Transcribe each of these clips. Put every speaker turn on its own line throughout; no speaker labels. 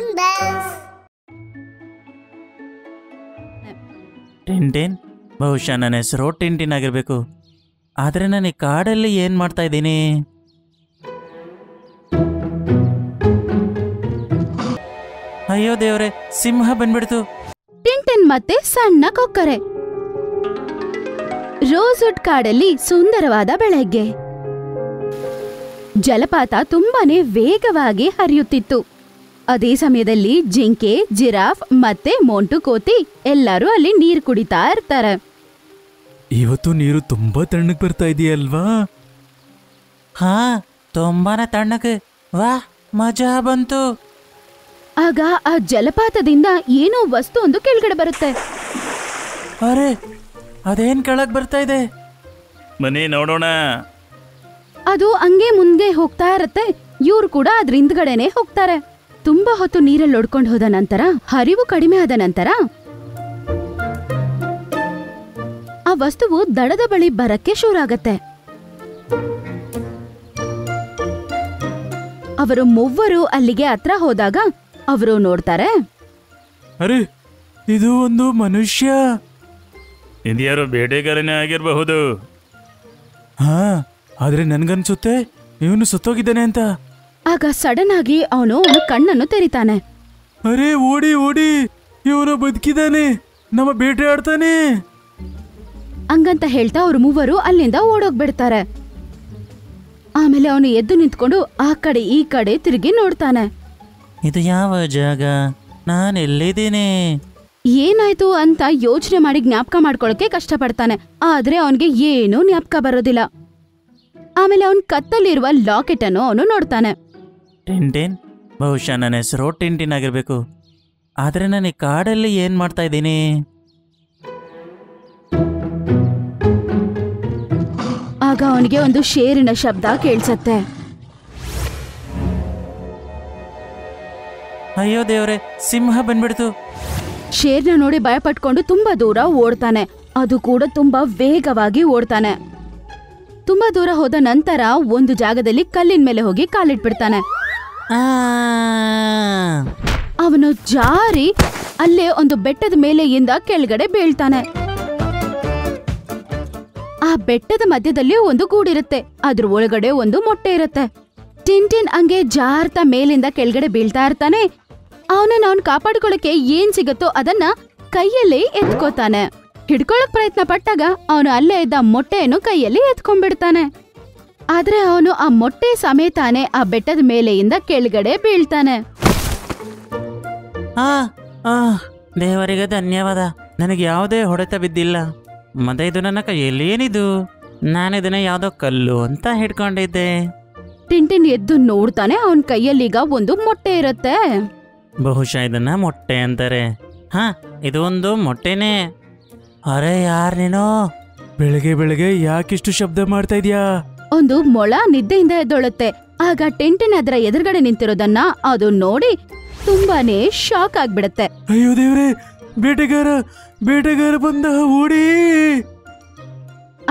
Balloon Bells.
Tintin, ಬಹುಶಃ ನನ್ನ ಹೆಸರು ಟಿಂಟಿನ್ ಆಗಿರಬೇಕು. ಆದರೆ ನಾನು ಈ ಕಾಡಲ್ಲಿ ಏನು ಮಾಡ್ತಾ ಇದ್ದೀನಿ? ಅಯ್ಯೋ ದೇವ್ರೆ, ಸಿಂಹ ಬಂದ್ಬಿಡ್ತು.
ಟಿಂಟಿನ್ ಮತ್ತೆ ಸಣ್ಣ ಕೊಕ್ಕರೆ. ರೋಸ್ವುಡ್ ಕಾಡಲ್ಲಿ ಸುಂದರವಾದ ಬೆಳಗ್ಗೆ. ಜಲಪಾತ ತುಂಬಾನೇ ವೇಗವಾಗಿ ಹರಿಯುತ್ತಿತ್ತು. ಅದೇ ಸಮಯದಲ್ಲಿ ಜಿಂಕೆ, ಜಿರಾಫ್ ಮತ್ತೆ ಮೋಂಟು ಕೋತಿ ಎಲ್ಲರೂ ಅಲ್ಲಿ ನೀರು ಕುಡಿತಾ ಇರ್ತಾರೆ.
ಇವತ್ತು ನೀರು ತುಂಬಾ ತಣ್ಣಗೆ ಬರ್ತಾ ಇದೆಯಲ್ವಾ?
ಹಾ, ತುಂಬಾನೇ ತಣ್ಣಗೆ. ವಾ, ಮಜಾ ಬಂತು.
ಆಗ ಆ ಜಲಪಾತದಿಂದ ಏನೋ ವಸ್ತು ಒಂದು ಕೆಳಗಡೆ ಬರುತ್ತೆ.
ಅರೆ, ಅದೇನ್ ಕೆಳಗ್ ಬರ್ತಾ ಇದೆ? ಬನ್ನಿ ನೋಡೋಣ.
ಅದು ಹಂಗೆ ಮುಂದೆ ಹೋಗ್ತಾ ಇರತ್ತೆ. ಇವ್ರು ಕೂಡ ಅದ್ರ ಹಿಂದ್ಗಡೆನೆ ಹೋಗ್ತಾರೆ. ತುಂಬಾ ಹೊತ್ತು ನೀರಲ್ಲಿ ಒಡ್ಕೊಂಡು ಹೋದ ನಂತರ, ಹರಿವು ಕಡಿಮೆ ಆದ ನಂತರ ಆ ವಸ್ತುವು ದಡದ ಬಳಿ ಬರಕ್ಕೆ ಶುರುವಾಗತ್ತೆ. ಅವರು ಮೂವರು ಅಲ್ಲಿಗೆ ಹತ್ರ ಹೋದಾಗ ಅವರು ನೋಡ್ತಾರೆ,
ಅರೆ, ಇದು ಒಂದು ಮನುಷ್ಯ.
ಇದ್ಯಾರು ಬೇಟೆಗಾರನೇ ಆಗಿರಬಹುದು.
ಹಾ, ಆದ್ರೆ ನನ್ಗನ್ಸುತ್ತೆ ಇವನು ಸತ್ತೋಗಿದ್ದಾನೆ ಅಂತ.
ಆಗ ಸಡನ್ ಆಗಿ ಅವನು ಕಣ್ಣನ್ನು ತೆರಿತಾನೆ.
ಅರೆ, ಓಡಿ ಓಡಿ, ಇವನು ಬದುಕಿದಾನೆ, ನಮ್ಮ ಬೇಟೆ ಆಡ್ತಾನೆ.
ಹಂಗಂತ ಹೇಳ್ತಾ ಅವ್ರು ಮೂವರು ಅಲ್ಲಿಂದ ಓಡೋಗ್ಬಿಡ್ತಾರೆ. ಆಮೇಲೆ ಅವನು ಎದ್ದು ನಿಂತ್ಕೊಂಡು ಆ ಕಡೆ ಈ ಕಡೆ ತಿರುಗಿ ನೋಡ್ತಾನೆ.
ಇದು ಯಾವ ಜಾಗ? ನಾನು ಎಲ್ಲಿದ್ದೀನಿ?
ಏನಾಯ್ತು ಅಂತ ಯೋಚನೆ ಮಾಡಿ ಜ್ಞಾಪಕ ಮಾಡ್ಕೊಳಕ್ಕೆ ಕಷ್ಟಪಡ್ತಾನೆ. ಆದ್ರೆ ಅವನ್ಗೆ ಏನೂ ಜ್ಞಾಪಕ ಬರೋದಿಲ್ಲ. ಆಮೇಲೆ ಅವನ್ ಕತ್ತಲ್ಲಿರುವ ಲಾಕೆಟ್ ಅನ್ನು ಅವನು ನೋಡ್ತಾನೆ.
ಟಿಂಟಿನ್, ಬಹುಶಃ ನನ್ನ ಹೆಸರು ಟಿಂಟಿನ್ ಆಗಿರಬೇಕು. ಆದರೆ ನಾನು ಈ ಕಾಡಲ್ಲಿ ಏನು ಮಾಡ್ತಾ ಇದ್ದೀನಿ?
ಆಗ ಅವನಿಗೆ ಒಂದು ಶೇರಿನ ಶಬ್ದ ಕೇಳಿಸತ್ತೆ.
ಅಯ್ಯೋ ದೇವ್ರೆ, ಸಿಂಹ ಬಂದ್ಬಿಡ್ತು.
ಶೇರ್ನ ನೋಡಿ ಭಯಪಟ್ಕೊಂಡು ತುಂಬಾ ದೂರ ಓಡ್ತಾನೆ. ಅದು ಕೂಡ ತುಂಬಾ ವೇಗವಾಗಿ ಓಡ್ತಾನೆ. ತುಂಬಾ ದೂರ ಹೋದ ನಂತರ ಒಂದು ಜಾಗದಲ್ಲಿ ಕಲ್ಲಿನ ಮೇಲೆ ಹೋಗಿ ಕಾಲಿಟ್ಬಿಡ್ತಾನೆ. ಅವನು ಜಾರಿ ಅಲ್ಲೇ ಒಂದು ಬೆಟ್ಟದ ಮೇಲೆಯಿಂದ ಕೆಳಗಡೆ ಬೀಳ್ತಾನೆ. ಆ ಬೆಟ್ಟದ ಮಧ್ಯದಲ್ಲಿ ಒಂದು ಗೂಡಿರುತ್ತೆ. ಅದ್ರ ಒಳಗಡೆ ಒಂದು ಮೊಟ್ಟೆ ಇರುತ್ತೆ. ಟಿಂಟಿನ್ ಹಂಗೆ ಜಾರ್ತಾ ಮೇಲಿಂದ ಕೆಳಗಡೆ ಬೀಳ್ತಾ ಇರ್ತಾನೆ. ಅವನನ್ನ ಅವನ್ ಕಾಪಾಡ್ಕೊಳಕ್ಕೆ ಏನ್ ಸಿಗತ್ತೋ ಅದನ್ನ ಕೈಯಲ್ಲಿ ಎತ್ಕೋತಾನೆ. ಹಿಡ್ಕೊಳಕ್ ಪ್ರಯತ್ನ ಪಟ್ಟಾಗ ಅವನು ಅಲ್ಲೇ ಇದ್ದ ಮೊಟ್ಟೆಯನ್ನು ಕೈಯಲ್ಲಿ ಎತ್ಕೊಂಡ್ಬಿಡ್ತಾನೆ. ಆದ್ರೆ ಅವನು ಆ ಮೊಟ್ಟೆ ಸಮೇತಾನೆ ಆ ಬೆಟ್ಟದ ಮೇಲೆಯಿಂದ ಕೆಳಗಡೆ ಬೀಳ್ತಾನೆ.
ದೇವರಿಗೆ ಧನ್ಯವಾದ. ನನಗೆ ಯಾವುದೇ ಹೊಡೆತ ಬಿದ್ದಿಲ್ಲ. ಮತ್ತೆ ಇದು ನನ್ನ ಕೈಯಲ್ಲಿ ಏನಿದು? ನಾನಿದನ್ನ ಯಾವುದೋ ಕಲ್ಲು ಅಂತ ಹಿಡ್ಕೊಂಡಿದ್ದೆ.
ಟಿಂಟಿನ್ ಎದ್ದು ನೋಡ್ತಾನೆ. ಅವನ್ ಕೈಯಲ್ಲೀಗ ಒಂದು ಮೊಟ್ಟೆ ಇರುತ್ತೆ.
ಬಹುಶಃ ಇದನ್ನ ಮೊಟ್ಟೆ ಅಂತಾರೆ. ಹಾ, ಇದು ಒಂದು ಮೊಟ್ಟೆನೇ. ಅರೆ, ಯಾರ್ ನೀನು?
ಬೆಳಗ್ಗೆ ಬೆಳಗ್ಗೆ ಯಾಕಿಷ್ಟು ಶಬ್ದ ಮಾಡ್ತಾ ಇದೀಯಾ?
ಒಂದು ಮೊಳ ನಿದ್ದೆಯಿಂದ ಎದ್ದೊಳುತ್ತೆ. ಆಗ ಟಿಂಟಿನ್ ಅದರ ಎದುರುಗಡೆ ನಿಂತಿರೋದನ್ನ ಅದು ನೋಡಿ ತುಂಬಾನೇ ಶಾಕ್ ಆಗ್ಬಿಡತ್ತೆ.
ಅಯ್ಯೋ ದೇವ್ರೆ, ಬೇಟೆಗಾರ ಬೇಟೆಗಾರ ಬಂದ, ಓಡಿ!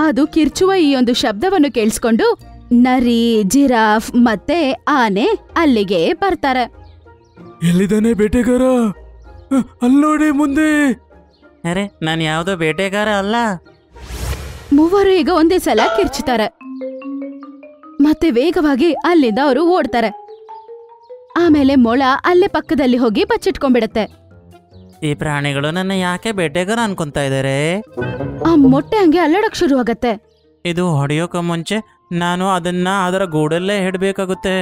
ಅದು ಕಿರ್ಚುವ ಈ ಒಂದು ಶಬ್ದವನ್ನು ಕೇಳಿಸ್ಕೊಂಡು ನರಿ, ಜಿರಾಫ್ ಮತ್ತೆ ಆನೆ ಅಲ್ಲಿಗೆ ಬರ್ತಾರೆ.
ಎಲ್ಲಿದ್ದಾನೆ ಬೇಟೆಗಾರ? ಅಲ್ಲೋಡಿ ಮುಂದೆ.
ಅರೆ, ನಾನು ಯಾವುದೋ ಬೇಟೆಗಾರ ಅಲ್ಲ.
ಮೂವರು ಈಗ ಒಂದೇ ಸಲ ಕಿರ್ಚುತ್ತಾರೆ. ಮತ್ತೆ ವೇಗವಾಗಿ ಅಲ್ಲಿಂದ ಅವರು ಓಡ್ತಾರೆ. ಆಮೇಲೆ ಮೊಳ ಅಲ್ಲೇ ಪಕ್ಕದಲ್ಲಿ ಹೋಗಿ ಬಚ್ಚಿಟ್ಕೊಂಡ್ಬಿಡತ್ತೆ.
ಈ ಪ್ರಾಣಿಗಳು ನನ್ನ ಯಾಕೆ ಬೇಟೆಗಾರ ಅನ್ಕೊಂತಾ ಇದ್ದಾರೆ?
ಆ ಮೊಟ್ಟೆ ಹಂಗೆ ಅಲ್ಲಾಡಕ್ ಶುರುವಾಗತ್ತೆ.
ಇದು ಹೊಡೆಯೋಕೆ ಮುಂಚೆ ನಾನು ಅದನ್ನ ಅದರ ಗೂಡಲ್ಲೇ ಇಡಬೇಕಾಗುತ್ತೆ.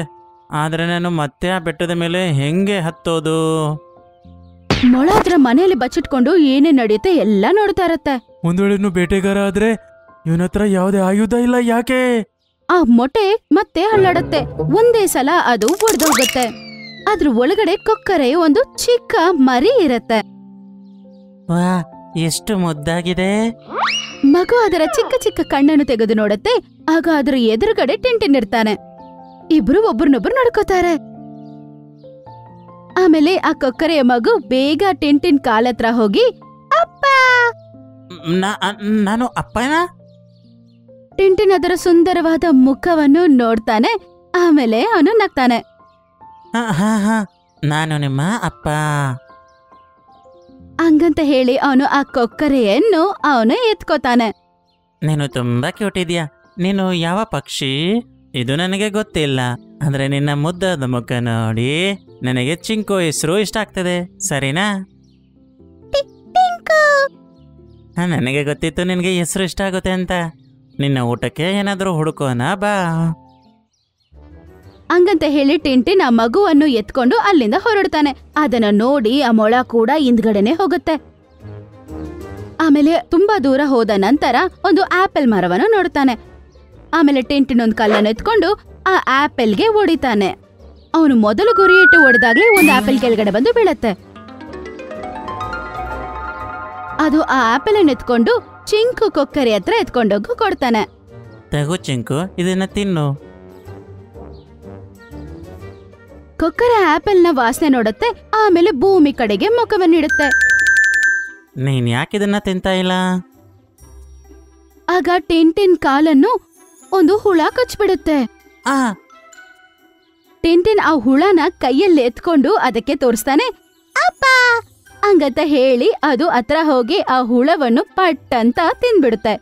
ಆದ್ರೆ ನಾನು ಮತ್ತೆ ಆ ಬೆಟ್ಟದ ಮೇಲೆ ಹೆಂಗೆ ಹತ್ತೋದು?
ಮೊಳ ಅದರ ಮನೆಯಲ್ಲಿ ಬಚ್ಚಿಟ್ಕೊಂಡು ಏನೇ ನಡೆಯುತ್ತೆ ಎಲ್ಲ ನೋಡ್ತಾ ಇರತ್ತೆ.
ಒಂದ್ ವೇಳೆ ಇನ್ನು ಬೇಟೆಗಾರ ಆದ್ರೆ ಇವನ ಹತ್ರ ಯಾವುದೇ ಆಯುಧ ಇಲ್ಲ, ಯಾಕೆ?
ಆ ಮೊಟ್ಟೆ ಮತ್ತೆ ಅಲ್ಲಾಡತ್ತೆ. ಒಂದೇ ಸಲ ಅದು ಒಡೆದೋಗುತ್ತೆ. ಅದ್ರ ಒಳಗಡೆ ಕೊಕ್ಕರೆ ಒಂದು ಚಿಕ್ಕ ಮರಿ ಇರತ್ತೆ.
ವಾ, ಎಷ್ಟು ಮುದ್ದಾಗಿದೆ.
ಮಗು ಅದರ ಚಿಕ್ಕ ಚಿಕ್ಕ ಕಣ್ಣನ್ನು ತೆಗೆದು ನೋಡತ್ತೆ. ಆಗ ಅದ್ರ ಎದುರುಗಡೆ ಟಿಂಟಿನ್ ಇರ್ತಾನೆ. ಇಬ್ರು ಒಬ್ರನ್ನೊಬ್ರು ನಡ್ಕೋತಾರೆ. ಆಮೇಲೆ ಆ ಕೊಕ್ಕರೆಯ ಮಗು ಬೇಗ ಟಿಂಟಿನ್ ಕಾಲತ್ರ ಹೋಗಿ ಅಪ್ಪ.
ನಾನು ಅಪ್ಪನಾ?
ಟಿಂಟಿನ್ ಅದರ ಸುಂದರವಾದ ಮುಖವನ್ನು ನೋಡ್ತಾನೆ. ಆಮೇಲೆ ಅವನು ನಗ್ತಾನೆ.
ಹಾ, ನಾನು ನಿಮ್ಮ ಅಪ್ಪ.
ಹಂಗಂತ ಹೇಳಿ ಅವನು ಆ ಕೊಕ್ಕರೆಯನ್ನು ಅವನು ಎತ್ಕೋತಾನೆ.
ನೀನು ತುಂಬಾ ಕ್ಯೂಟ್ ಇದೆಯಾ. ನೀನು ಯಾವ ಪಕ್ಷಿ? ಇದು ನನಗೆ ಗೊತ್ತಿಲ್ಲ, ಅಂದ್ರೆ ನಿನ್ನ ಮುದ್ದಾದ ಮುಖ ನೋಡಿ ನನಗೆ ಚಿಂಕು ಹೆಸರು ಇಷ್ಟ ಆಗ್ತದೆ, ಸರಿನಾ? ನನಗೆ ಗೊತ್ತಿತ್ತು ನಿನಗೆ ಹೆಸರು ಇಷ್ಟ ಆಗುತ್ತೆ ಅಂತ. ನಿನ್ನ ಊಟಕ್ಕೆ ಏನಾದರೂ ಹುಡುಕೋಣ ಬಾ.
ಹಂಗಂತ ಹೇಳಿ ಟಿಂಟಿನ್ ಆ ಮಗುವನ್ನು ಎತ್ಕೊಂಡು ಅಲ್ಲಿಂದ ಹೊರಡ್ತಾನೆ. ಅದನ್ನ ನೋಡಿ ಆ ಮೊಳ ಕೂಡ ಹಿಂದ್ಗಡೆನೆ ಹೋಗುತ್ತೆ. ಆಮೇಲೆ ತುಂಬಾ ದೂರ ಹೋದ ನಂತರ ಒಂದು ಆಪಲ್ ಮರವನ್ನು ನೋಡ್ತಾನೆ. ಆಮೇಲೆ ಟಿಂಟಿನ್ ಒಂದು ಕಲ್ಲನ್ನು ಎತ್ಕೊಂಡು ಆ ಆಪಲ್ಗೆ ಹೊಡಿತಾನೆ. ಅವನು ಮೊದಲು ಗುರಿ ಇಟ್ಟು ಹೊಡೆದಾಗ್ಲೇ ಒಂದು ಆಪಲ್ ಕೆಳಗಡೆ ಬಂದು ಬೀಳತ್ತೆ. ಅದು ಆ ಆಪಲ್ ಅನ್ನು ಎತ್ಕೊಂಡು ಚಿಂಕು ಕೊಕ್ಕರೆ ಹತ್ರ ಎತ್ಕೊಂಡೋಗಿ ಕೊಡ್ತಾನೆ.
ತಗೋ ಚಿಂಕು, ಇದನ್ನ ತಿನ್ನು.
ಕೊಕ್ಕರೆ ಆಪಲ್ ನ ವಾಸನೆ ನೋಡುತ್ತೆ. ಆಮೇಲೆ ಭೂಮಿ ಕಡೆಗೆ ಮುಖವನ್ನಿಡುತ್ತೆ.
ನೀನ್ ಯಾಕೆ ಇದನ್ನ ತಿಂತಾ ಇಲ್ಲ?
ಆಗ ಟಿಂಟಿನ್ ಕಾಲನ್ನು ಒಂದು ಹುಳ ಕಚ್ಬಿಡುತ್ತೆ.
ಆ
ಟಿಂಟಿನ್ ಆ ಹುಳನ ಕೈಯಲ್ಲಿ ಎತ್ಕೊಂಡು ಅದಕ್ಕೆ ತೋರಿಸ್ತಾನೆ. ಅಪ್ಪ ಹಂಗಂತ ಹೇಳಿ ಅದು ಹತ್ರ ಹೋಗಿ ಆ ಹುಳವನ್ನು ಪಟ್ ಅಂತ ತಿನ್ಬಿಡುತ್ತೆ.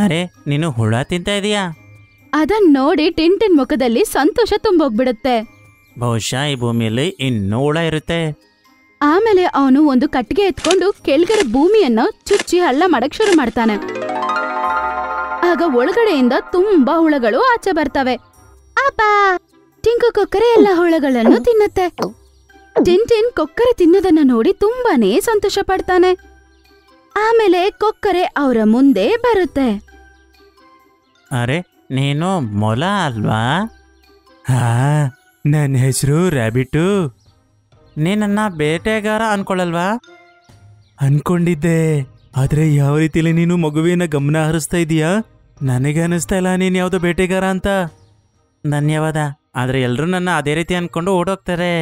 ಅರೆ, ನೀನು ಹುಳ ತಿಂತಾ ಇದೀಯಾ?
ಅದನ್ನ ನೋಡಿ ಟಿಂಟಿನ್ ಮುಖದಲ್ಲಿ ಸಂತೋಷ ತುಂಬೋಗ್ಬಿಡುತ್ತೆ.
ಬಹುಶಃ ಈ ಭೂಮಿಯಲ್ಲಿ ಇನ್ನೂ ಹುಳ ಇರುತ್ತೆ.
ಆಮೇಲೆ ಅವನು ಒಂದು ಕಟ್ಟಿಗೆ ಎತ್ಕೊಂಡು ಕೆಳಗಡೆ ಭೂಮಿಯನ್ನ ಚುಚ್ಚಿ ಹಳ್ಳ ಮಾಡಕ್ ಶುರು ಮಾಡ್ತಾನೆ. ಆಗ ಒಳಗಡೆಯಿಂದ ತುಂಬಾ ಹುಳಗಳು ಆಚೆ ಬರ್ತವೆ. ಅಪ್ಪ ಟಿಂಕು ಕೊಕ್ಕರೆ ಎಲ್ಲ ಹುಳಗಳನ್ನು ತಿನ್ನುತ್ತೆ. ಟಿಂಟಿನ್ ಕೊಕ್ಕರೆ ತಿನ್ನೋದನ್ನ ನೋಡಿ ತುಂಬಾನೇ ಸಂತೋಷ ಪಡ್ತಾನೆ. ಆಮೇಲೆ ಕೊಕ್ಕರೆ ಅವರ ಮುಂದೆ ಬರುತ್ತೆ.
ಅರೆ, ನೀನು ಮೊಲ ಅಲ್ವಾ?
ಹಾ, ನನ್ನ ಹೆಸರು ರ್ಯಾಬಿಟು.
ನೀನನ್ನ ಬೇಟೆಗಾರ ಅನ್ಕೊಳ್ಳಲ್ವಾ?
ಅನ್ಕೊಂಡಿದ್ದೆ, ಆದ್ರೆ ಯಾವ ರೀತಿಯಲ್ಲಿ ನೀನು ಮಗುವಿನ ಗಮನ ಹರಿಸ್ತಾ ಇದೀಯಾ? ನನಗೆ ಅನಿಸ್ತಾ ಇಲ್ಲ ನೀನ್ ಯಾವ್ದೋ ಬೇಟೆಗಾರ ಅಂತ.
ಧನ್ಯವಾದ. ಆದ್ರೆ ಎಲ್ರೂ ನನ್ನ ಅದೇ ರೀತಿ ಅನ್ಕೊಂಡು ಓಡೋಗ್ತಾರೆ.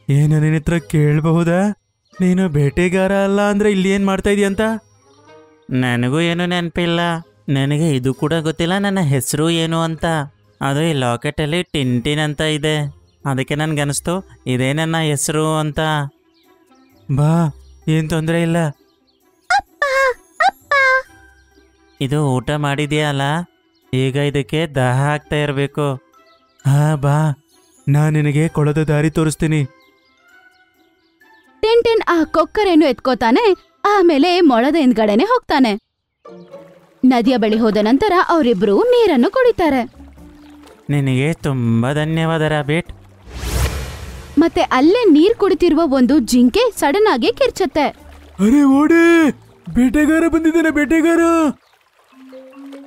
ಏನು ನಿನ್ನ ಹತ್ರ ಕೇಳಬಹುದಾ? ನೀನು ಬೇಟೆಗಾರ ಅಲ್ಲ ಅಂದ್ರೆ ಇಲ್ಲಿ ಏನ್ ಮಾಡ್ತಾ ಇದೀಯ ಅಂತ?
ನನಗೂ ಏನು ನೆನಪಿಲ್ಲ. ನನಗೆ ಇದು ಕೂಡ ಗೊತ್ತಿಲ್ಲ ನನ್ನ ಹೆಸರು ಏನು ಅಂತ. ಅದು ಈ ಲಾಕೆಟಲ್ಲಿ ಟಿಂಟಿನ್ ಅಂತ ಇದೆ. ಅದಕ್ಕೆ ನನ್ಗನ್ನಿಸ್ತು ಇದೇ ನನ್ನ ಹೆಸರು ಅಂತ.
ಬಾ, ಏನ್ ತೊಂದರೆ ಇಲ್ಲ.
ಇದು ಊಟ ಮಾಡಿದ್ಯಾ ಅಲ್ಲ, ಈಗ ಇದಕ್ಕೆ ದಾಹ ಆಗ್ತಾ ಇರಬೇಕು.
ಹಾ ಬಾ, ನಾನು ನಿನಗೆ ಕೊಳದ ದಾರಿ ತೋರಿಸ್ತೀನಿ.
ಟಿಂಟಿನ್ ಆ ಕೊಕ್ಕರೆಯನ್ನು ಎತ್ಕೋತಾನೆ. ಆಮೇಲೆ ಮೊಳದ ಹಿಂದ್ಗಡೆನೆ ಹೋಗ್ತಾನೆ. ನದಿಯ ಬಳಿ ಹೋದ ನಂತರ ಅವರಿಬ್ರು ನೀರನ್ನು ಕುಡಿತಾರೆ.
ನಿನಗೆ ತುಂಬಾ ಧನ್ಯವಾದ ರಾಬಿಟ್.
ಮತ್ತೆ ಅಲ್ಲೇ ನೀರ್ ಕುಡಿತಿರುವ ಒಂದು ಜಿಂಕೆ ಸಡನ್ ಆಗಿ ಕಿರ್ಚತ್ತೆ.
ಅರೆ ಓಡಿ, ಬೇಟೆಗಾರ ಬಂದಿದ್ದಾನೆ, ಬೇಟೆಗಾರ.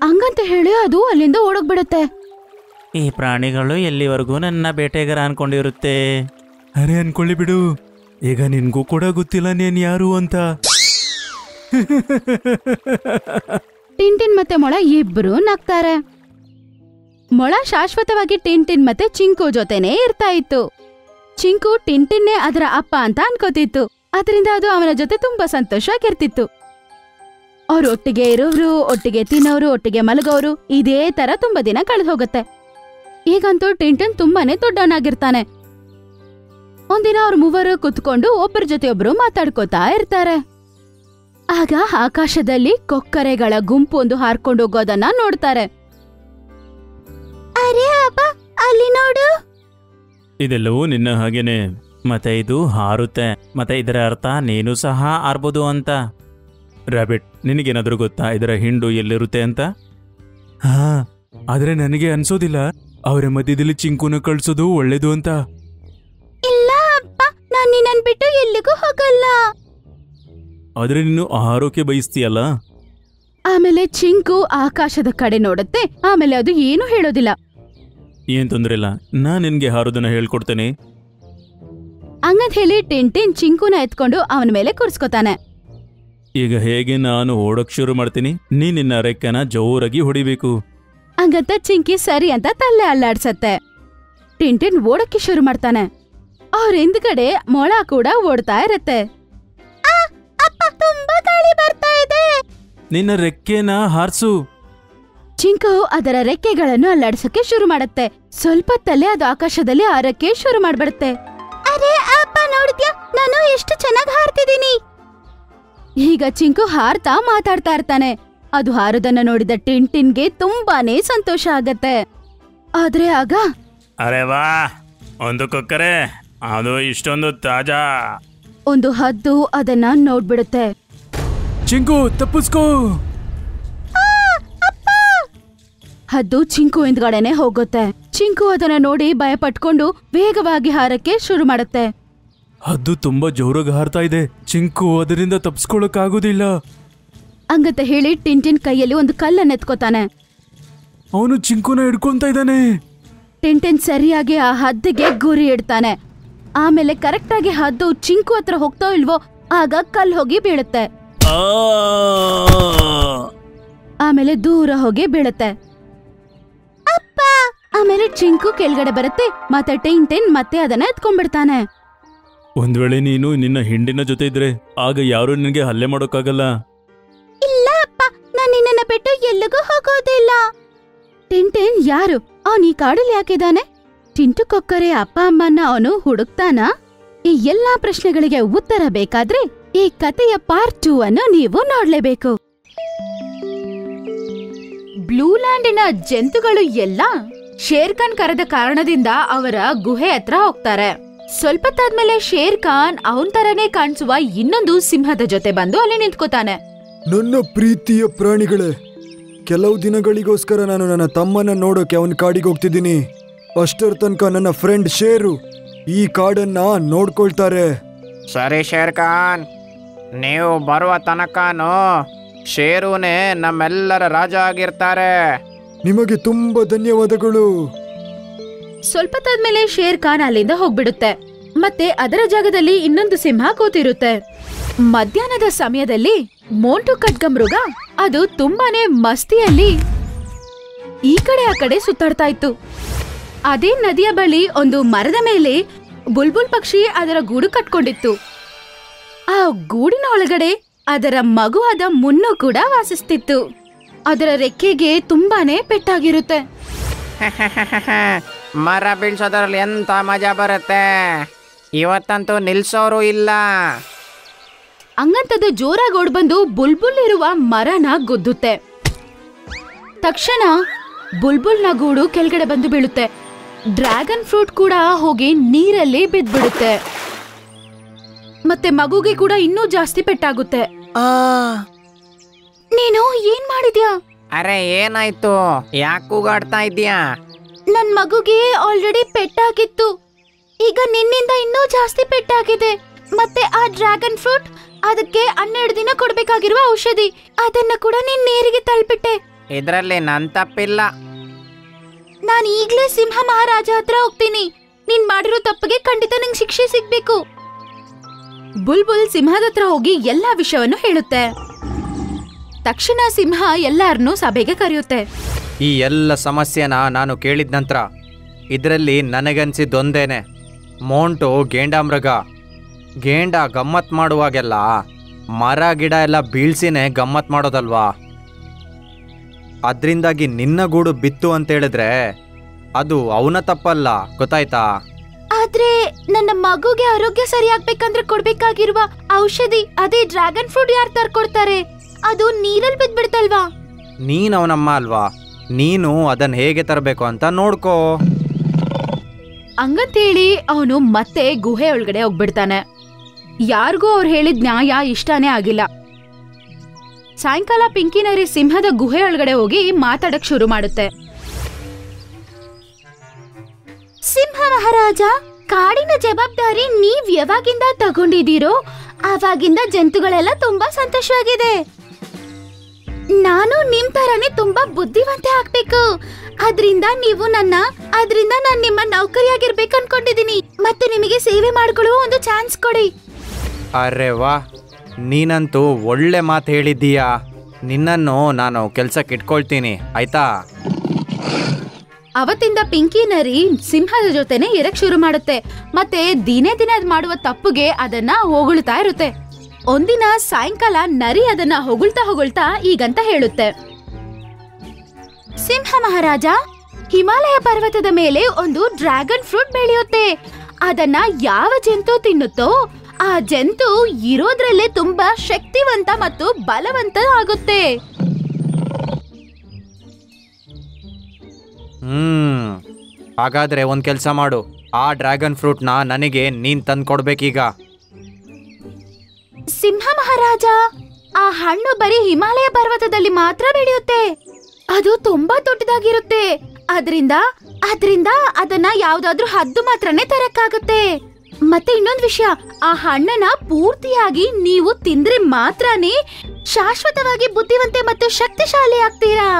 ಹಂಗಂತ ಹೇಳಿ ಅದು ಅಲ್ಲಿಂದ ಓಡೋಗ್ಬಿಡುತ್ತೆ.
ಈ ಪ್ರಾಣಿಗಳು ಎಲ್ಲಿವರೆಗೂ ನನ್ನ ಬೇಟೆಗಾರ ಅನ್ಕೊಂಡಿರುತ್ತೆ.
ಅರೆ ಅನ್ಕೊಳ್ಳಿ ಬಿಡು, ಈಗ ನಿನ್ಗೂ ಕೂಡ ಗೊತ್ತಿಲ್ಲ ನೀನ್ ಯಾರು ಅಂತ.
ಟಿಂಟಿನ್ ಮತ್ತೆ ಮೊಳ ಇಬ್ರು ನಗ್ತಾರೆ. ಮೊಳ ಶಾಶ್ವತವಾಗಿ ಟಿಂಟಿನ್ ಮತ್ತೆ ಚಿಂಕು ಜೊತೆನೇ ಇರ್ತಾ ಇತ್ತು. ಚಿಂಕು ಟಿಂಟಿನ್ನೇ ಅದರ ಅಪ್ಪ ಅಂತ ಅನ್ಕೋತಿತ್ತು. ಅದರಿಂದ ಅದು ಅವನ ಜೊತೆ ತುಂಬಾ ಸಂತೋಷವಾಗಿರ್ತಿತ್ತು. ಅವ್ರು ಒಟ್ಟಿಗೆ ಇರೋರು, ಒಟ್ಟಿಗೆ ತಿನ್ನೋರು, ಒಟ್ಟಿಗೆ ಮಲಗೋರು, ಇದೇ ತರ ತುಂಬಾ ದಿನ ಕಳೆದು ಹೋಗುತ್ತೆ. ಈಗಂತೂ ಟಿಂಟಿನ್ ತುಂಬಾನೇ ದೊಡ್ಡವನಾಗಿರ್ತಾನೆ. ಒಂದಿನ ಅವ್ರ ಮೂವರು ಕುತ್ಕೊಂಡು ಒಬ್ಬರ ಜೊತೆ ಒಬ್ರು ಮಾತಾಡ್ಕೋತಾ ಇರ್ತಾರೆ. ಆಗ ಆಕಾಶದಲ್ಲಿ ಕೊಕ್ಕರೆಗಳ ಗುಂಪು ಒಂದು ಹಾರ್ಕೊಂಡು ಹೋಗೋದನ್ನ ನೋಡ್ತಾರೆ. ಅರೆ ಅಪ್ಪ, ಅಲ್ಲಿ ನೋಡು.
ಇದೆಲ್ಲವೂ ನಿನ್ನ ಹಾಗೇನೆ. ಮತ್ತೆ ಇದು ಹಾರುತ್ತೆ. ಮತ್ತೆ ಇದರ ಅರ್ಥ ನೀನು ಸಹ ಹಾರ್ಬೋದು ಅಂತ.
ರಾಬಿಟ್, ನಿನಗೇನಾದ್ರೂ ಗೊತ್ತಾ ಇದರ ಹಿಂಡು ಎಲ್ಲಿರುತ್ತೆ ಅಂತ? ಹಾ, ಆದ್ರೆ ನನಗೆ ಅನ್ಸೋದಿಲ್ಲ ಅವರ ಮಧ್ಯದಲ್ಲಿ ಚಿಂಕುನ ಕಳ್ಸೋದು ಒಳ್ಳೇದು ಅಂತ.
ಇಲ್ಲ ಅಪ್ಪ, ನಾನ್ ನಿನ್ನನ್ ಬಿಟ್ಟು ಎಲ್ಲಿಗೂ ಹೋಗಲ್ಲ.
ಆದ್ರೆ ನೀನು ಆಹಾರಕ್ಕೆ ಬಯಸ್ತೀಯಲ್ಲ.
ಆಮೇಲೆ ಚಿಂಕು ಆಕಾಶದ ಕಡೆ ನೋಡುತ್ತೆ. ಆಮೇಲೆ ಅದು ಏನು ಹೇಳೋದಿಲ್ಲ.
ಏನ್ ತೊಂದ್ರೆ ಇಲ್ಲ, ನಾನ್ ನಿನ್ಗೆ ಹಾರೋದನ್ನ ಹೇಳ್ಕೊಡ್ತೇನೆ.
ಹಂಗಂತ ಹೇಳಿ ಟಿಂಟಿನ್ ಚಿಂಕುನ ಎತ್ಕೊಂಡು ಅವನ ಮೇಲೆ ಕೂರ್ಸ್ಕೊತಾನೆ.
ಈಗ ಹೇಗೆ ನಾನು ಓಡಕ್ ಶುರು ಮಾಡ್ತೀನಿ, ನೀ ನಿನ್ನ ರೆಕ್ಕನ ಜೋರಾಗಿ ಹೊಡಿಬೇಕು.
ಹಂಗಂತ ಚಿಂಕಿ ಸರಿ ಅಂತ ತಲೆ ಅಲ್ಲಾಡ್ಸತ್ತೆ. ಟಿಂಟಿನ್ ಓಡಕ್ಕೆ ಶುರು ಮಾಡ್ತಾನೆ. ಅವ್ರ ಹಿಂದ್ಗಡೆ ಮೊಳ ಕೂಡ ಓಡ್ತಾ ಇರತ್ತೆ. ಅಪ್ಪ, ತುಂಬಾ ಗಾಳಿ ಬರ್ತಾ ಇದೆ.
ನಿನ್ನ ರೆಕ್ಕೆನ ಹಾರ್ಸು.
ಚಿಂಕು ಅದರ ರೆಕ್ಕೆಗಳನ್ನು ಅಲ್ಲಾಡ್ಸಕ್ಕೆ ಶುರು ಮಾಡುತ್ತೆ. ಸ್ವಲ್ಪ ಹೊತ್ತಲ್ಲೇ ಅದು ಆಕಾಶದಲ್ಲಿ ಹಾರಕ್ಕೆ ಶುರು ಮಾಡ್ಬಿಡುತ್ತೆ. ಅರೆ ಅಪ್ಪ, ನೋಡಿದ್ಯಾ ನಾನು ಎಷ್ಟು ಚೆನ್ನಾಗಿ ಹಾರ್ತಿದ್ದೀನಿ. ಈಗ ಚಿಂಕು ಹಾರ್ತಾ ಮಾತಾಡ್ತಾ ಇರ್ತಾನೆ. ಅದು ಹಾರೋದನ್ನ ನೋಡಿದ ಟಿನ್ಟಿನ್ಗೆ ತುಂಬಾನೇ ಸಂತೋಷ ಆಗತ್ತೆ. ಆದ್ರೆ ಆಗ
ಅರೆ ವಾ, ಒಂದು ಕೊಕ್ಕರೆ, ಅದು ಇಷ್ಟೊಂದು ತಾಜಾ.
ಒಂದು ಹದ್ದು ಅದನ್ನ ನೋಡ್ಬಿಡುತ್ತೆ.
ಚಿಂಕು, ತಪ್ಪಿಸ್ಕೋ.
ಹದ್ದು ಚಿಂಕು ಹಿಂದ್ಗಡೆನೆ ಹೋಗುತ್ತೆ. ಚಿಂಕು ಅದನ್ನ ನೋಡಿ ಭಯ ಪಟ್ಕೊಂಡು ವೇಗವಾಗಿ ಹಾರಕ್ಕೆ ಶುರು ಮಾಡುತ್ತೆ.
ಹದ್ದು ತುಂಬಾ ಜೋರಾಗಿ ಹಾರ್ತಾ ಇದೆ. ಚಿಂಕು ಅದರಿಂದ ತಪ್ಪಿಸ್ಕೊಳಕ್ಕಾಗೋದಿಲ್ಲ.
ಹಂಗಂತ ಹೇಳಿ ಟಿಂಟಿನ್ ಕೈಯಲ್ಲಿ ಒಂದು ಕಲ್ಲನ್ನ ಎತ್ಕೋತಾನೆ.
ಅವನು ಚಿಂಕುನ ಹಿಡ್ಕೊಂತ ಇದ್ದಾನೆ.
ಟಿಂಟಿನ್ ಸರಿಯಾಗಿ ಆ ಹದ್ದಿಗೆ ಗುರಿ ಇಡ್ತಾನೆ. ಆಮೇಲೆ ಕರೆಕ್ಟ್ ಆಗಿ ಹದ್ದು ಚಿಂಕು ಹತ್ರ ಹೋಗ್ತಾ ಇಲ್ವೋ ಆಗ ಕಲ್ಲು ಹೋಗಿ ಬೀಳುತ್ತೆ. ಆಮೇಲೆ ದೂರ ಹೋಗಿ ಬೀಳುತ್ತೆ. ಅಪ್ಪ! ಆಮೇಲೆ ಚಿಂಕು ಕೆಳಗಡೆ ಬರುತ್ತೆ. ಮತ್ತೆ ಟಿಂಟಿನ್ ಮತ್ತೆ ಅದನ್ನ ಎತ್ಕೊಂಡ್ಬಿಡ್ತಾನೆ.
ಒಂದ್ ವೇಳೆ ನೀನು ನಿನ್ನ ಹಿಂಡಿನ ಜೊತೆ ಇದ್ರೆ ಆಗ ಯಾರು ನಿನಗೆ ಹಲ್ಲೆ ಮಾಡೋಕ್ಕಾಗಲ್ಲ.
ಇಲ್ಲ ಅಪ್ಪ, ನಾನು ನಿನ್ನನ್ನ ಬಿಟ್ಟು ಎಲ್ಲಿಗೂ ಹೋಗೋದಿಲ್ಲ. ಟಿಂಟಿನ್ ಯಾರು? ಅವನು ಈ ಕಾಡಲ್ಲಿ ಯಾಕಿದ್ದಾನೆ? ಟಿಂಟು ಕೊಕ್ಕರೆ ಅಪ್ಪ ಅಮ್ಮನ್ನ ಅವನು ಹುಡುಕ್ತಾನ? ಈ ಎಲ್ಲಾ ಪ್ರಶ್ನೆಗಳಿಗೆ ಉತ್ತರ ಬೇಕಾದ್ರೆ ಈ ಕಥೆಯ ಪಾರ್ಟ್ 2 ಅನ್ನು ನೀವು ನೋಡ್ಲೇಬೇಕು. ಬ್ಲೂ ಲ್ಯಾಂಡಿನ ಜಂತುಗಳು ಎಲ್ಲ ಶೇರ್ ಖಾನ್ ಕರೆದ ಕಾರಣದಿಂದ ಅವರ ಗುಹೆ ಹತ್ರ ಹೋಗ್ತಾರೆ. ಸ್ವಲ್ಪ ತಾದ್ಮೇಲೆ ಶೇರ್ ಖಾನ್ ಅವನ್ ತರನೇ ಕಾಣಿಸುವ ಇನ್ನೊಂದು ಸಿಂಹದ ಜೊತೆ ಬಂದು ಅಲ್ಲಿ ನಿಂತ್ಕೋತಾನೆ.
ನನ್ನ ಪ್ರೀತಿಯ ಪ್ರಾಣಿಗಳೇ, ಕೆಲವು ದಿನಗಳಿಗೋಸ್ಕರ ನಾನು ನನ್ನ ತಮ್ಮನ ನೋಡೋಕೆ ಅವನ ಕಾಡಿಗೆ ಹೋಗ್ತಿದ್ದೀನಿ. ಅಷ್ಟರ ತನಕ ನನ್ನ ಫ್ರೆಂಡ್ ಶೇರು ಈ ಕಾಡನ್ನ ನೋಡ್ಕೊಳ್ತಾರೆ.
ಸರಿ ಶೇರ್ ಖಾನ್, ನೀವು ಬರುವ ತನಕನೂ ಶೇರುನೇ ನಮ್ಮೆಲ್ಲರ ರಾಜ ಆಗಿರ್ತಾರೆ.
ನಿಮಗೆ ತುಂಬಾ ಧನ್ಯವಾದಗಳು.
ಸ್ವಲ್ಪ ತಾದ್ಮೇಲೆ ಶೇರ್ ಖಾನ್ ಅಲ್ಲಿಂದ ಹೋಗ್ಬಿಡುತ್ತೆ. ಮತ್ತೆ ಅದರ ಜಾಗದಲ್ಲಿ ಇನ್ನೊಂದು ಸಿಂಹ ಕೂತಿರುತ್ತೆ. ಮಧ್ಯಾಹ್ನದ ಸಮಯದಲ್ಲಿ ಮೋಂಟು ಖಡ್ಗಮೃಗ ಅದು ತುಂಬಾನೇ ಮಸ್ತಿಯಲ್ಲಿ ಈ ಕಡೆ ಆ ಕಡೆ ಸುತ್ತಾಡ್ತಾ ಇತ್ತು. ಅದೇ ನದಿಯ ಬಳಿ ಒಂದು ಮರದ ಮೇಲೆ ಬುಲ್ಬುಲ್ ಪಕ್ಷಿ ಅದರ ಗೂಡು ಕಟ್ಕೊಂಡಿತ್ತು. ಆ ಗೂಡಿನ ಒಳಗಡೆ ಅದರ ಮಗುವಾದ ಮುನ್ನು ಕೂಡ ವಾಸಿಸ್ತಿತ್ತು. ಅದರ ರೆಕ್ಕೆಗೆ ತುಂಬಾನೇ ಪೆಟ್ಟಾಗಿರುತ್ತೆ.
ಮರ ಬೀಳ್ಸೋದ್ರಲ್ಲಿ ಎಂತ ಮಜಾ ಬರುತ್ತೆ. ಇವತ್ತಂತೂ ನಿಲ್ಸೋರು ಇಲ್ಲ.
ಹಂಗಂತದ್ದು ಜೋರಾಗಿ ಓಡ್ಬಂದು ಬುಲ್ಬುಲ್ ಇರುವ ಮರನ ಗುದ್ದುತ್ತೆ. ತಕ್ಷಣ ಬುಲ್ಬುಲ್ನ ಗೂಡು ಕೆಳಗಡೆ ಬಂದು ಬೀಳುತ್ತೆ. ಡ್ರ್ಯಾಗನ್ ಫ್ರೂಟ್ ಕೂಡ ಹೋಗಿ ನೀರಲ್ಲಿ ಬಿದ್ದ್ಬಿಡುತ್ತೆ. ಮತ್ತೆ ಮಗುಗೆ ಕೂಡ ಇನ್ನೂ ಜಾಸ್ತಿ ಪೆಟ್ಟಾಗುತ್ತೆ. ನೀನು ಏನ್ ಮಾಡಿದ್ಯಾ?
ಅರೆ ಏನಾಯ್ತು? ಯಾಕೆ ಕೂಗಾಡ್ತಾ ಇದ್ಯಾ?
ನನ್ ಮಗುಗೆ ಆಲ್ರೆಡಿ ಪೆಟ್ಟಾಗಿತ್ತು. ಈಗ ನಿನ್ನಿಂದ ಇನ್ನೂ ಜಾಸ್ತಿ ಪೆಟ್ಟಾಗಿದೆ. ಮತ್ತೆ ಆ ಡ್ರ್ಯಾಗನ್ ಫ್ರೂಟ್ ಅದಕ್ಕೆ 12 ದಿನ ಕೊಡ್ಬೇಕಾಗಿರುವ ಔಷಧಿ ಅದನ್ನ ಕೂಡ ನೀನ್ ನೀರಿಗೆ ತಳ್ಬಿಟ್ಟೆ.
ಇದ್ರಲ್ಲಿ ನನ್ ತಪ್ಪಿಲ್ಲ.
ನಾನ್ ಈಗ್ಲೇ ಸಿಂಹ ಮಹಾರಾಜ ಹತ್ರ ಹೋಗ್ತೀನಿ. ನೀನ್ ಮಾಡಿರೋ ತಪ್ಪಿಗೆ ಖಂಡಿತ ನಿಂಗೆ ಶಿಕ್ಷೆ ಸಿಗ್ಬೇಕು. ಬುಲ್ಬುಲ್ ಸಿಂಹದ ಹತ್ರ ಹೋಗಿ ಎಲ್ಲಾ ವಿಷಯವನ್ನು ಹೇಳುತ್ತೆ. ತಕ್ಷಣ ಸಿಂಹ ಎಲ್ಲಾರನ್ನೂ ಸಭೆಗೆ ಕರೆಯುತ್ತೆ.
ಈ ಎಲ್ಲ ಸಮಸ್ಯೆನ ನಾನು ಕೇಳಿದ ನಂತರ ಇದರಲ್ಲಿ ನನಗನ್ಸಿದ್ದೊಂದೇನೆ, ಮೋಂಟು ಗೇಂಡಾಮೃಗ. ಗೇಂಡ ಗಮ್ಮತ್ ಮಾಡುವಾಗೆಲ್ಲ ಮರ ಗಿಡ ಎಲ್ಲ ಬೀಳ್ಸಿನೇ ಗಮ್ಮತ್ ಮಾಡೋದಲ್ವಾ. ಅದರಿಂದಾಗಿ ನಿನ್ನ ಗೂಡು ಬಿತ್ತು ಅಂತೇಳಿದ್ರೆ ಅದು ಅವನ ತಪ್ಪಲ್ಲ, ಗೊತ್ತಾಯ್ತಾ?
ಆದ್ರೆ ನನ್ನ ಮಗುಗೆ ಆರೋಗ್ಯ ಸರಿಯಾಗ್ಬೇಕಂದ್ರೆ ಕೊಡ್ಬೇಕಾಗಿರುವ ಔಷಧಿ ಅದೇ ಡ್ರ್ಯಾಗನ್ ಫ್ರೂಟ್ ಯಾರು ತರ್ಕೊಡ್ತಾರೆ? ಅದು ನೀರಲ್ಲಿ ಬಿದ್ಬಿಡ್ತಲ್ವಾ?
ನೀನು ಅವನಮ್ಮ ಅಲ್ವಾ, ನೀನು ಅದನ್ನ ಹೇಗೆ ತರಬೇಕು ಅಂತ ನೋಡ್ಕೋ.
ಹಂಗಂತೇಳಿ ಅವನು ಮತ್ತೆ ಗುಹೆ ಒಳಗಡೆ ಹೋಗ್ಬಿಡ್ತಾನೆ. ಯಾರಿಗೂ ಅವ್ರು ಹೇಳಿದ ನ್ಯಾಯ ಇಷ್ಟನೇ ಆಗಿಲ್ಲ. ಸಾಯಂಕಾಲ ಪಿಂಕಿ ನರಿ ಸಿಂಹದ ಗುಹೆ ಒಳಗಡೆ ಹೋಗಿ ಮಾತಾಡಕ್ ಶುರು ಮಾಡುತ್ತೆ. ಸಿಂಹ ಮಹಾರಾಜ, ಕಾಡಿನ ಜವಾಬ್ದಾರಿ ನೀವ್ ಯಾವಾಗಿಂದ ತಗೊಂಡಿದ್ದೀರೋ ಆವಾಗಿಂದ ಜಂತುಗಳೆಲ್ಲ ತುಂಬಾ ಸಂತೋಷವಾಗಿದೆ. ನಾನು ನಿಮ್ ತರಾನೇ ತುಂಬಾ ಬುದ್ಧಿವಂತೆ ಆಗ್ಬೇಕು. ಅದ್ರಿಂದ ನಾನ್ ನಿಮ್ಮ ನೌಕರಿಯಾಗಿರ್ಬೇಕು ಅನ್ಕೊಂಡಿದೀನಿ. ಮತ್ತೆ ನಿಮಗೆ ಸೇವೆ ಮಾಡ್ಕೊಳ್ಳುವ ಒಂದು ಚಾನ್ಸ್ ಕೊಡಿ.
ಅರೆ ವಾ, ನೀನಂತೂ ಒಳ್ಳೆ ಮಾತು ಹೇಳಿದ್ದೀಯಾ. ನಿನ್ನನ್ನು ನಾನು ಕೆಲ್ಸಕ್ಕೆ ಇಟ್ಕೊಳ್ತೀನಿ, ಆಯ್ತಾ?
ಅವತ್ತಿಂದ ಪಿಂಕಿ ನರಿ ಸಿಂಹದ ಜೊತೆನೆ ಇರಕ್ ಶುರು ಮಾಡುತ್ತೆ. ಮತ್ತೆ ದಿನೇ ಅದ್ ಮಾಡುವ ತಪ್ಪುಗೆ ಅದನ್ನ ಹೊಗಳ್ತಾ ಇರುತ್ತೆ. ಒಂದಿನ ಸಾಯಂಕಾಲ ನರಿ ಅದನ್ನ ಹೊಗಳ್ತಾ ಈಗಂತ ಹೇಳುತ್ತೆ. ಸಿಂಹ ಮಹಾರಾಜ, ಹಿಮಾಲಯ ಪರ್ವತದ ಮೇಲೆ ಒಂದು ಡ್ರ್ಯಾಗನ್ ಫ್ರೂಟ್ ಬೆಳೆಯುತ್ತೆ. ಅದನ್ನ ಯಾವ ಜಂತು ತಿನ್ನುತ್ತೋ ಆ ಜಂತು ಇರೋದ್ರಲ್ಲೇ ತುಂಬಾ ಶಕ್ತಿವಂತ ಮತ್ತು ಬಲವಂತ ಆಗುತ್ತೆ.
ಹಾಗಾದ್ರೆ ಒಂದ್ ಕೆಲ್ಸ ಮಾಡು, ಆ ಡ್ರ್ಯಾಗನ್ ಫ್ರೂಟ್ನ ನನಗೆ ನೀನ್ ತಂದ್ಕೊಡ್ಬೇಕೀಗ.
ಸಿಂಹ ಮಹಾರಾಜ, ಆ ಹಣ್ಣು ಬರೀ ಹಿಮಾಲಯ ಪರ್ವತದಲ್ಲಿ ಮಾತ್ರ ಬೆಳೆಯುತ್ತೆ. ಅದು ತುಂಬಾ ದೊಡ್ಡದಾಗಿರುತ್ತೆ. ಅದರಿಂದ ಅದನ್ನ ಯಾವ್ದಾದ್ರೂ ಹದ್ದು ಮಾತ್ರನೇ ತರಕ್ಕಾಗುತ್ತೆ. ಮತ್ತೆ ಇನ್ನೊಂದು ವಿಷಯ, ಆ ಹಣ್ಣನ್ನ ಪೂರ್ತಿಯಾಗಿ ನೀವು ತಿಂದ್ರೆ ಮಾತ್ರನೇ ಶಾಶ್ವತವಾಗಿ ಬುದ್ಧಿವಂತೆ ಮತ್ತು ಶಕ್ತಿಶಾಲಿ ಆಗ್ತೀರಾ.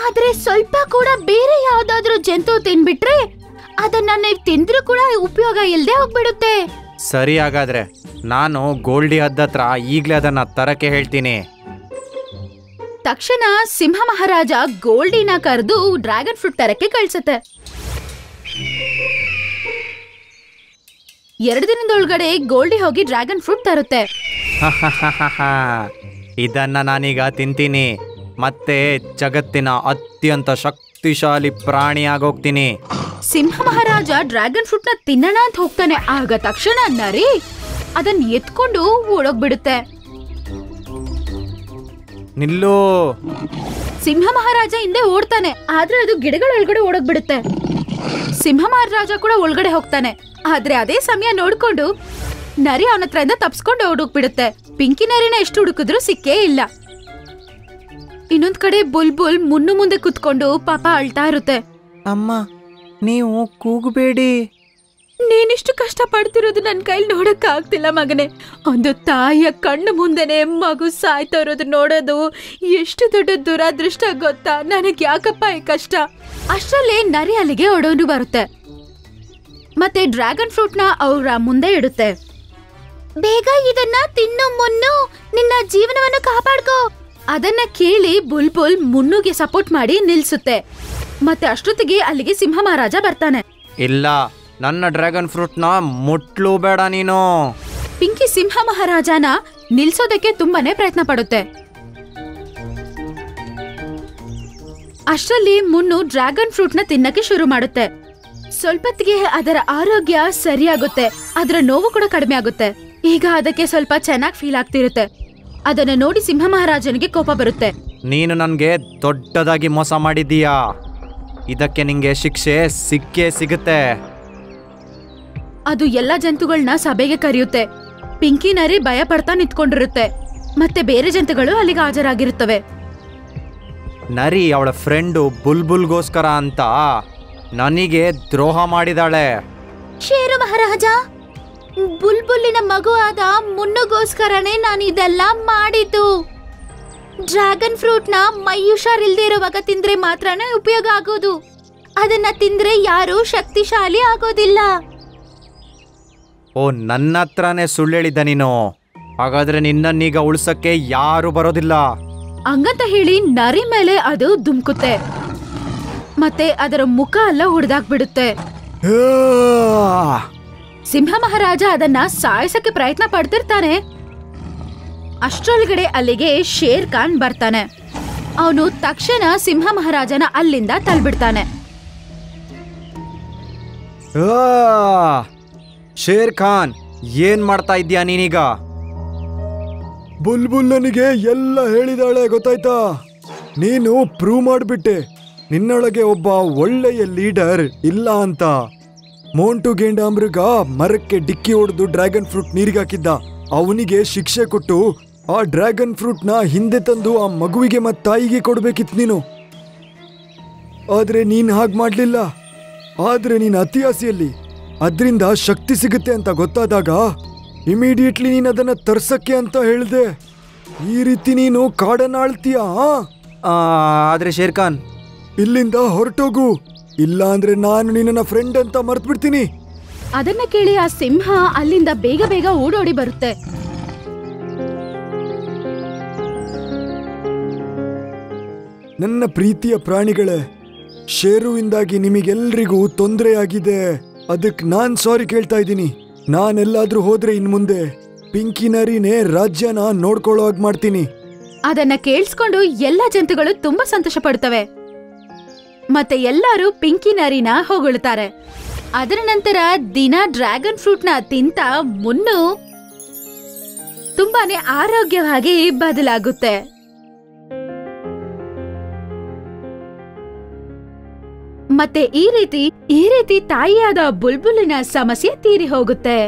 ಆದ್ರೆ ಸ್ವಲ್ಪ ಕೂಡ ಬೇರೆ ಯಾವ್ದಾದ್ರೂ ಜಂತು ತಿನ್ಬಿಟ್ರೆ ಅದನ್ನ ನೀವು ತಿಂದ್ರೂ ಕೂಡ ಉಪಯೋಗ ಇಲ್ಲದೆ ಹೋಗ್ಬಿಡುತ್ತೆ.
ಸರಿ, ಹಾಗಾದ್ರೆ ನಾನು ಗೋಲ್ಡಿ ಹದ್ದತ್ರ ಈಗ್ಲೇ ಅದನ್ನ ತರಕ್ಕೆ ಹೇಳ್ತೀನಿ.
ತಕ್ಷಣ ಸಿಂಹ ಮಹಾರಾಜ ಗೋಲ್ಡಿನ ಕರೆದು ಡ್ರ್ಯಾಗನ್ ಫ್ರೂಟ್ ತರಕ್ಕೆ ಕಳ್ಸುತ್ತೆ. 2 ದಿನದೊಳಗಡೆ ಗೋಲ್ಡಿ ಹೋಗಿ ಡ್ರ್ಯಾಗನ್ ಫ್ರೂಟ್ ತರುತ್ತೆ.
ಇದನ್ನ ನಾನೀಗ ತಿಂತೀನಿ, ಮತ್ತೆ ಜಗತ್ತಿನ ಅತ್ಯಂತ ಶಕ್ತಿಶಾಲಿ ಪ್ರಾಣಿ ಆಗೋಗ್ತೀನಿ.
ಸಿಂಹ ಮಹಾರಾಜ ಡ್ರ್ಯಾಗನ್ ಫ್ರೂಟ್ ನ ತಿನ್ನೋಣ ಅಂತ ಹೋಗ್ತಾನೆ. ಆಗ ತಕ್ಷಣ ನರಿ ಅದನ್ನ ಎತ್ಕೊಂಡು ಓಡೋಗ್ಬಿಡುತ್ತೆ.
ನಿಲ್ಲು!
ಸಿಂಹ ಮಹಾರಾಜ ಹಿಂದೆ ಓಡ್ತಾನೆ, ಆದ್ರೆ ಅದು ಗಿಡಗಳ ಒಳಗಡೆ ಓಡೋಗ್ಬಿಡುತ್ತೆ. ಸಿಂಹ ಮಹಾರಾಜ ಕೂಡ ಒಳಗಡೆ ಹೋಗ್ತಾನೆ, ಆದ್ರೆ ಅದೇ ಸಮಯ ನೋಡ್ಕೊಂಡು ನರಿ ಅವನ ಹತ್ರದಿಂದ ತಪ್ಸ್ಕೊಂಡು ಓಡೋಗ್ಬಿಡುತ್ತೆ. ಪಿಂಕಿ ನರಿನ ಎಷ್ಟು ಹುಡುಕಿದ್ರು ಸಿಕ್ಕೇ ಇಲ್ಲ. ಇನ್ನೊಂದ್ ಕಡೆ ಬುಲ್ಬುಲ್ ಮುಂದೆ ಕುತ್ಕೊಂಡು ಪಾಪ ಅಳ್ತಾ ಇರುತ್ತೆ.
ಅಮ್ಮ, ನೀವು ಕೂಗಬೇಡಿ.
ನೀನಿಷ್ಟು ಕಷ್ಟ ಪಡ್ತಿರೋದು ನನ್ ಕೈಲಿ ನೋಡಕ್ ಆಗ್ತಿಲ್ಲ ಮಗನೇ. ಒಂದು ತಾಯಿಯ ಕಣ್ಣು ಮುಂದೆನೆ ಮಗು ಸಾಯ್ತಾ ಇರೋದು ನೋಡೋದು ಎಷ್ಟು ದೊಡ್ಡ ದುರಾದೃಷ್ಟ ಗೊತ್ತಾ. ನನಗ್ ಯಾಕಪ್ಪ ಈ ಕಷ್ಟ. ಅಷ್ಟರಲ್ಲೇ ನರಿ ಅಲ್ಲಿಗೆ ಓಡೋನು ಬರುತ್ತೆ, ಮತ್ತೆ ಡ್ರ್ಯಾಗನ್ ಫ್ರೂಟ್ ನ ಅವ್ರ ಮುಂದೆ ಇಡುತ್ತೆ. ಬೇಗ ಇದನ್ನ ತಿನ್ನು ಮುನ್ನು, ನಿನ್ನ ಜೀವನವನ್ನು ಕಾಪಾಡ್ಕೋ. ಅದನ್ನ ಕೇಳಿ ಬುಲ್ಬುಲ್ ಮುನ್ನುಗೆ ಸಪೋರ್ಟ್ ಮಾಡಿ ನಿಲ್ಸುತ್ತೆ. ಮತ್ತೆ ಅಷ್ಟೊತ್ತಿಗೆ ಅಲ್ಲಿಗೆ ಸಿಂಹ ಮಹಾರಾಜ ಬರ್ತಾನೆ.
ಇಲ್ಲ, ನನ್ನ ಡ್ರ್ಯಾಗನ್ ಫ್ರೂಟ್ನ ಮುಟ್ಲು ಬೇಡ ನೀನು.
ಪಿಂಕಿ ಸಿಂಹ ಮಹಾರಾಜನ ನಿಲ್ಸೋದಕ್ಕೆ ತುಂಬಾನೇ ಪ್ರಯತ್ನ ಪಡುತ್ತೆ. ಅಷ್ಟರಲ್ಲಿ ಮುನ್ನು ಡ್ರ್ಯಾಗನ್ ಫ್ರೂಟ್ ನ ತಿನ್ನಕ್ಕೆ ಶುರು ಮಾಡುತ್ತೆ. ಸ್ವಲ್ಪತ್ತಿಗೆ ಅದರ ಆರೋಗ್ಯ ಸರಿಯಾಗುತ್ತೆ, ಅದರ ನೋವು ಕೂಡ ಕಡಿಮೆ ಆಗುತ್ತೆ. ಈಗ ಅದಕ್ಕೆ ಸ್ವಲ್ಪ ಚೆನ್ನಾಗಿ ಫೀಲ್ ಆಗ್ತಿರುತ್ತೆ. ಅದನ್ನ ನೋಡಿ ಸಿಂಹ ಮಹಾರಾಜನಿಗೆ ಕೋಪ ಬರುತ್ತೆ.
ನೀನು ನನ್ಗೆ ದೊಡ್ಡದಾಗಿ ಮೋಸ ಮಾಡಿದ್ದೀಯಾ, ಇದಕ್ಕೆ ನಿಂಗೆ ಶಿಕ್ಷೆ ಸಿಕ್ಕೇ ಸಿಗುತ್ತೆ.
ಅದು ಎಲ್ಲಾ ಜಂತುಗಳನ್ನ ಸಭೆಗೆ ಕರೆಯುತ್ತೆ. ಪಿಂಕಿ ನರಿ ಭಯ ಪಡ್ತಾ ನಿಂತ್ಕೊಂಡಿರುತ್ತೆ, ಮತ್ತೆ ಬೇರೆ ಜಂತುಗಳು ಅಲ್ಲಿಗೆ ಹಾಜರಾಗಿರುತ್ತವೆ.
ನರಿ ಅವಳ ಫ್ರೆಂಡು ಬುಲ್ಬುಲ್ಗೋಸ್ಕರ ಅಂತ ನನಗೆ ದ್ರೋಹ ಮಾಡಿದಾಳೆ.
ಶೇರು ಮಹಾರಾಜ, ಬುಲ್ಬುಲ್ಲಿನ ಮಗು ಆದ ಮುನ್ನುಗೋಸ್ಕರನೇ ನಾನು ಇದೆಲ್ಲ ಮಾಡಿದ್ದು. ಡ್ರ್ಯಾಗನ್ ಫ್ರೂಟ್ ನ ಮೈ ಹುಷಾರಿಲ್ದೇ ಇರುವಾಗ ತಿಂದ್ರೆ ಮಾತ್ರನೇ ಉಪಯೋಗ ಆಗೋದು. ಅದನ್ನ ತಿಂದ್ರೆ ಯಾರು ಶಕ್ತಿಶಾಲಿ ಆಗೋದಿಲ್ಲ.
ಓ, ನನ್ನ ಹತ್ರನೇ ಸುಳ್ಳು ಹೇಳಿದ್ದ ನೀನು. ಹಾಗಾದ್ರೆ ನಿನ್ನನ್ನೀಗ ಉಳ್ಸಕ್ಕೆ ಯಾರು ಬರೋದಿಲ್ಲ.
ಹಂಗಂತ ಹೇಳಿ ನರಿ ಮೇಲೆ ಅದು ಧುಮ್ಕುತ್ತೆ, ಮತ್ತೆ ಅದರ ಮುಖ ಎಲ್ಲ ಹೊಡೆದಾಕ್ಬಿಡುತ್ತೆ. ಸಿಂಹ ಮಹಾರಾಜ ಅದನ್ನ ಸಾಯಿಸಕ್ಕೆ ಪ್ರಯತ್ನ ಪಡ್ತಿರ್ತಾನೆ. ಅಷ್ಟರೊಳಗಡೆ ಅಲ್ಲಿಗೆ ಶೇರ್ ಖಾನ್ ಬರ್ತಾನೆ. ಅವನು ತಕ್ಷಣ ಸಿಂಹ ಮಹಾರಾಜನ ಅಲ್ಲಿಂದ ತಳ್ಬಿಡ್ತಾನೆ.
ಶೇರ್ ಖಾನ್, ಏನ್ ಮಾಡ್ತಾ ಇದ್ಯಾ ನೀನೀಗ?
ಬುಲ್ಬುಲ್ ನನಗೆ ಎಲ್ಲ ಹೇಳಿದಾಳೆ, ಗೊತ್ತಾಯ್ತಾ? ನೀನು ಪ್ರೂವ್ ಮಾಡಿಬಿಟ್ಟೆ ನಿನ್ನೊಳಗೆ ಒಬ್ಬ ಒಳ್ಳೆಯ ಲೀಡರ್ ಇಲ್ಲ ಅಂತ. ಮೋಂಟು ಗೇಂಡಾಮೃಗ ಮರಕ್ಕೆ ಡಿಕ್ಕಿ ಹೊಡೆದು ಡ್ರ್ಯಾಗನ್ ಫ್ರೂಟ್ ನೀರಿಗೆ ಹಾಕಿದ್ದ. ಅವನಿಗೆ ಶಿಕ್ಷೆ ಕೊಟ್ಟು ಆ ಡ್ರ್ಯಾಗನ್ ಫ್ರೂಟ್ನ ಹಿಂದೆ ತಂದು ಆ ಮಗುವಿಗೆ ಮತ್ತು ತಾಯಿಗೆ ಕೊಡ್ಬೇಕಿತ್ತು ನೀನು. ಆದ್ರೆ ನೀನ್ ಹಾಗೆ ಮಾಡ್ಲಿಲ್ಲ. ಆದ್ರೆ ನೀನ್ ಅತಿ ಆಸೆಯಲ್ಲಿ ಅದರಿಂದ ಶಕ್ತಿ ಸಿಗುತ್ತೆ ಅಂತ ಗೊತ್ತಾದಾಗ ಇಮಿಡಿಯೇಟ್ಲಿ ನೀನು ಅದನ್ನ ತರ್ಸಕ್ಕೆ ಅಂತ ಹೇಳ್ದೆ. ಈ ರೀತಿ ನೀನು ಕಾಡನ್ನ ಆಳ್ತೀಯಾ?
ಆದ್ರೆ ಶೇರ್ ಖಾನ್,
ಇಲ್ಲಿಂದ ಹೊರಟೋಗು, ಇಲ್ಲ ಅಂದ್ರೆ ನಾನು ನಿನ್ನ ಫ್ರೆಂಡ್ ಅಂತ ಮರ್ತ್ ಬಿಡ್ತೀನಿ.
ಅದನ್ನ ಕೇಳಿ ಆ ಸಿಂಹ ಅಲ್ಲಿಂದ ಬೇಗ ಬೇಗ ಓಡೋಡಿ ಬರುತ್ತೆ.
ನನ್ನ ಪ್ರೀತಿಯ ಪ್ರಾಣಿಗಳೇ, ಶೇರುವಿಂದಾಗಿ ನಿಮಗೆಲ್ರಿಗೂ ತೊಂದರೆ ಆಗಿದೆ. ಅದಕ್ಕೆ ನಾನ್ ಸಾರಿ ಕೇಳ್ತಾ ಇದ್ದೀನಿ. ನಾನೆಲ್ಲಾದ್ರೂ ಹೋದ್ರೆ ಇನ್ ಮುಂದೆ ಪಿಂಕಿ ನರಿನೇ ರಾಜ್ಯನ ನೋಡ್ಕೊಳ್ಳೋ ಹಾಗೆ ಮಾಡ್ತೀನಿ.
ಅದನ್ನ ಕೇಳಿಸ್ಕೊಂಡು ಎಲ್ಲ ಜಂತುಗಳು ತುಂಬಾ ಸಂತೋಷ ಪಡ್ತವೆ. ಮತ್ತೆ ಎಲ್ಲರೂ ಪಿಂಕಿ ನರಿನ ಹೊಗಳ್ತಾರೆ. ಅದರ ನಂತರ ದಿನ ಡ್ರ್ಯಾಗನ್ ಫ್ರೂಟ್ನ ತಿಂತ ಮುನ್ನು ತುಂಬಾನೇ ಆರೋಗ್ಯವಾಗಿ ಬದಲಾಗುತ್ತೆ. ಮತ್ತೆ ಈ ರೀತಿ ತಾಯಿಯಾದ ಬುಲ್ಬುಲಿನ ಸಮಸ್ಯೆ ತೀರಿ ಹೋಗುತ್ತೆ.